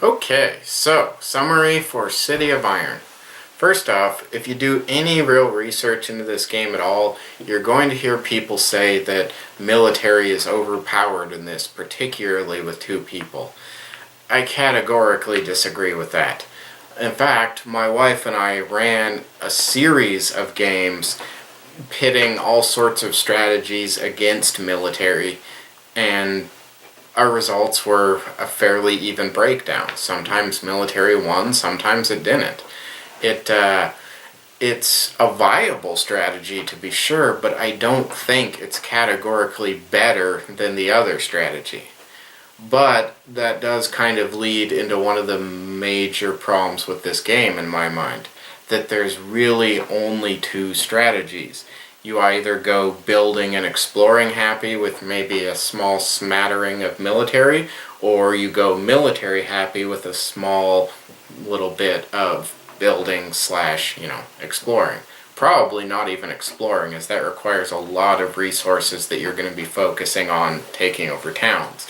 Okay, so summary for City of Iron. First off, if you do any real research into this game at all, you're going to hear people say that military is overpowered in this, particularly with two people. I categorically disagree with that. In fact, my wife and I ran a series of games pitting all sorts of strategies against military, and our results were a fairly even breakdown. Sometimes military won, sometimes it didn't. It's a viable strategy to be sure, but I don't think it's categorically better than the other strategy. But that does kind of lead into one of the major problems with this game in my mind, that there's really only two strategies. You either go building and exploring happy with maybe a small smattering of military, or you go military happy with a small little bit of building slash, exploring. Probably not even exploring, as that requires a lot of resources that you're going to be focusing on taking over towns.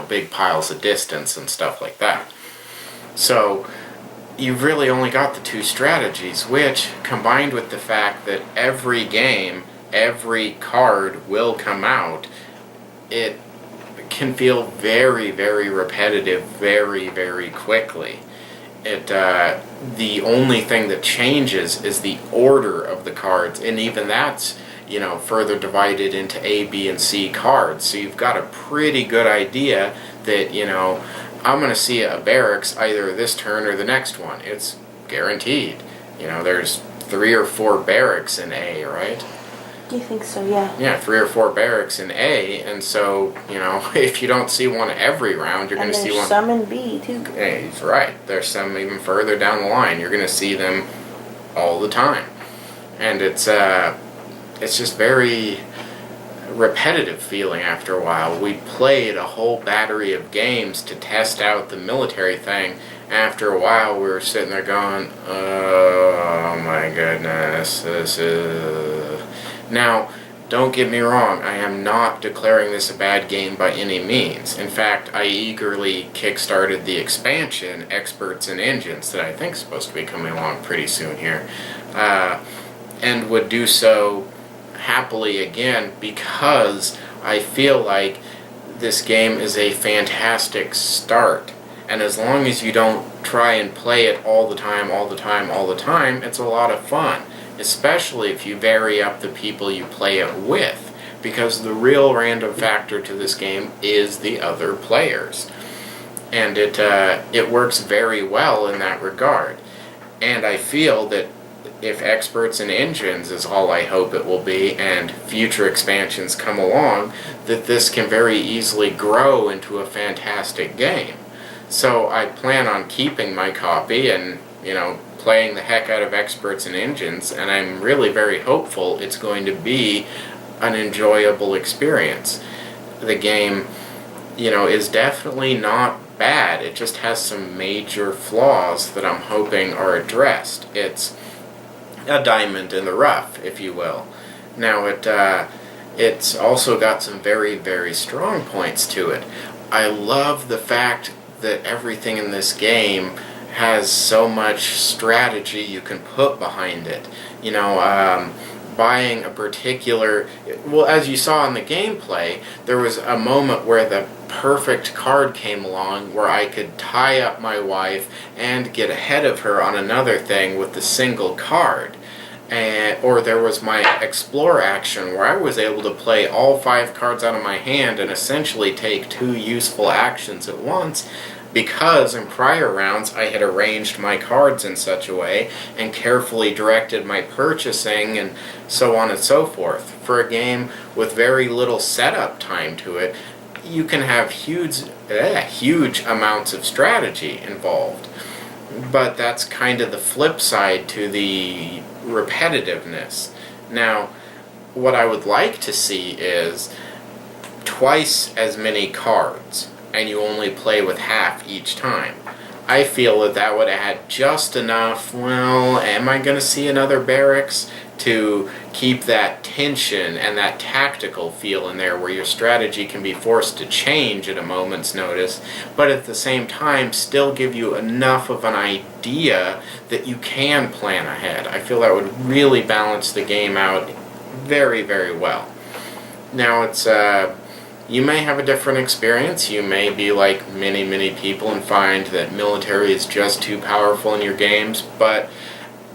Big piles of distance and stuff like that. So you've really only got the two strategies, which, combined with the fact that every game, every card will come out, it can feel very, very repetitive very, very quickly. The only thing that changes is the order of the cards, and even that's further divided into A, B, and C cards. So you've got a pretty good idea that, I'm going to see a barracks either this turn or the next one. It's guaranteed. There's 3 or 4 barracks in A, right? You think so, yeah. Yeah, 3 or 4 barracks in A, and so, if you don't see one every round, you're going to see one. And there's some in B, too. Yeah, he's right. There's some even further down the line. You're going to see them all the time. And it's just very repetitive feeling after a while. We played a whole battery of games to test out the military thing. After a while, we were sitting there going, oh my goodness, this is... Now, don't get me wrong, I am not declaring this a bad game by any means. In fact, I eagerly kickstarted the expansion, Experts and Engines, that I think is supposed to be coming along pretty soon here, and would do so happily again, because I feel like this game is a fantastic start. And as long as you don't try and play it all the time, it's a lot of fun. Especially if you vary up the people you play it with. Because the real random factor to this game is the other players. And it works very well in that regard. And I feel that if Experts and Engines is all I hope it will be, and future expansions come along, that this can very easily grow into a fantastic game. So I plan on keeping my copy and, playing the heck out of Experts and Engines, and I'm really very hopeful it's going to be an enjoyable experience. The game, is definitely not bad. It just has some major flaws that I'm hoping are addressed. It's a diamond in the rough, if you will. Now, it's also got some very, very strong points to it. I love the fact that everything in this game has so much strategy you can put behind it. Buying a particular... Well, as you saw in the gameplay, there was a moment where the perfect card came along where I could tie up my wife and get ahead of her on another thing with the single card. Or there was my explore action where I was able to play all 5 cards out of my hand and essentially take 2 useful actions at once, because in prior rounds I had arranged my cards in such a way and carefully directed my purchasing and so on and so forth. For a game with very little setup time to it, you can have huge amounts of strategy involved. But that's kind of the flip side to the repetitiveness. Now, what I would like to see is twice as many cards, and you only play with half each time. I feel that would have had just enough, well, am I going to see another barracks? to keep that tension and that tactical feel in there where your strategy can be forced to change at a moment's notice, but at the same time still give you enough of an idea that you can plan ahead. I feel that would really balance the game out very, very well. Now, it's you may have a different experience. You may be like many people and find that military is just too powerful in your games, but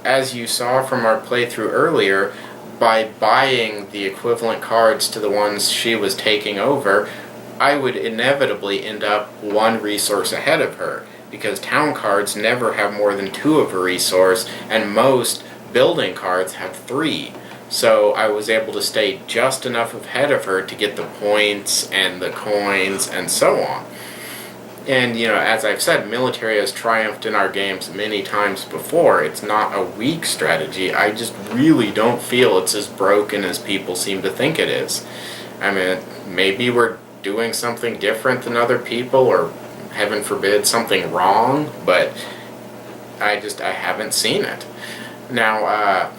as you saw from our playthrough earlier, by buying the equivalent cards to the ones she was taking over, I would inevitably end up one resource ahead of her, because town cards never have more than 2 of a resource, and most building cards have 3. So I was able to stay just enough ahead of her to get the points and the coins and so on. And, as I've said, military has triumphed in our games many times before. It's not a weak strategy. I just really don't feel it's as broken as people seem to think it is. I mean, maybe we're doing something different than other people, or, heaven forbid, something wrong, but I haven't seen it. Now,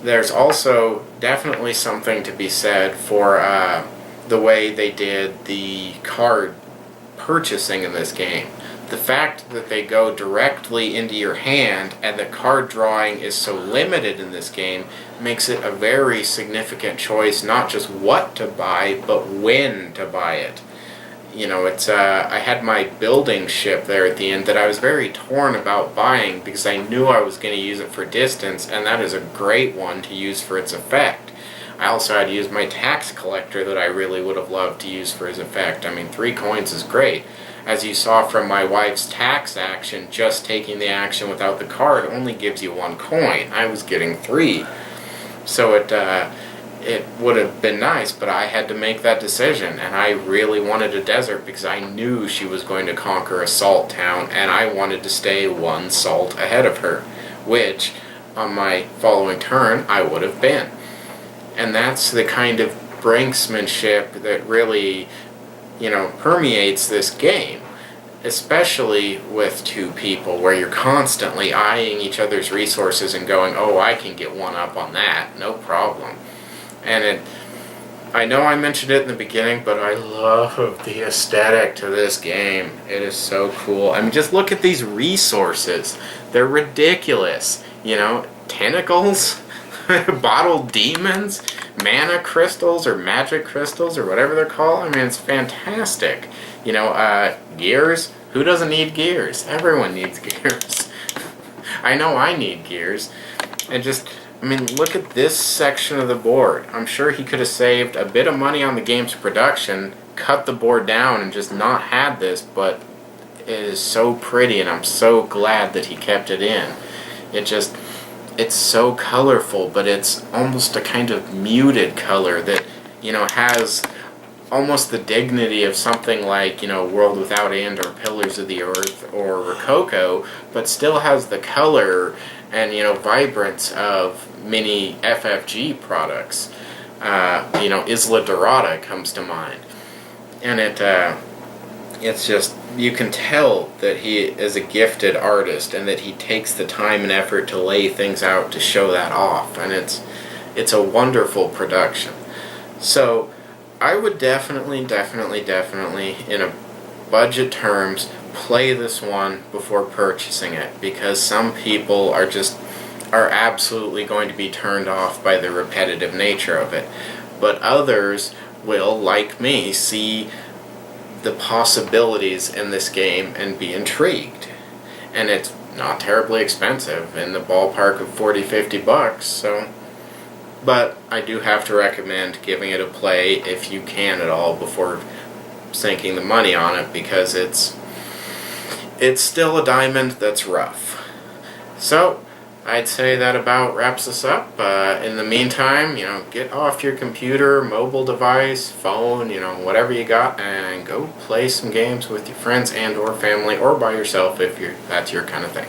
there's also definitely something to be said for the way they did the card purchasing in this game. The fact that they go directly into your hand and the card drawing is so limited in this game makes it a very significant choice, not just what to buy, but when to buy it. I had my building ship there at the end that I was very torn about buying because I knew I was going to use it for distance, and that is a great one to use for its effect. I also had to use my tax collector that I really would have loved to use for his effect. I mean, 3 coins is great. As you saw from my wife's tax action, just taking the action without the card only gives you 1 coin. I was getting 3. So it would have been nice, but I had to make that decision, and I really wanted a desert because I knew she was going to conquer a salt town, and I wanted to stay 1 salt ahead of her, which, on my following turn, I would have been. And that's the kind of brinksmanship that really, permeates this game, especially with 2 people, where you're constantly eyeing each other's resources and going, oh, I can get 1 up on that, no problem. And I know I mentioned it in the beginning, but I love the aesthetic to this game. It is so cool. I mean, just look at these resources. They're ridiculous. Tentacles, bottled demons, mana crystals or magic crystals or whatever they're called. I mean, it's fantastic. Gears. Who doesn't need gears? Everyone needs gears. I know I need gears. And look at this section of the board. I'm sure he could have saved a bit of money on the game's production, cut the board down, and just not had this, but it is so pretty, and I'm so glad that he kept it in. It's so colorful, but it's almost a kind of muted color that, has almost the dignity of something like, World Without End or Pillars of the Earth or Rococo, but still has the color and, vibrance of many FFG products. Isla Dorada comes to mind. And it's just, you can tell that he is a gifted artist and that he takes the time and effort to lay things out to show that off. And it's a wonderful production. So I would definitely, in a budget terms, play this one before purchasing it, because some people are absolutely going to be turned off by the repetitive nature of it. But others will, like me, see the possibilities in this game and be intrigued. And it's not terribly expensive, in the ballpark of $40-50, so... But I do have to recommend giving it a play if you can at all before sinking the money on it, because it's still a diamond that's rough. So, I'd say that about wraps us up. In the meantime, get off your computer, mobile device, phone, whatever you got, and go play some games with your friends and or family, or by yourself if that's your kind of thing.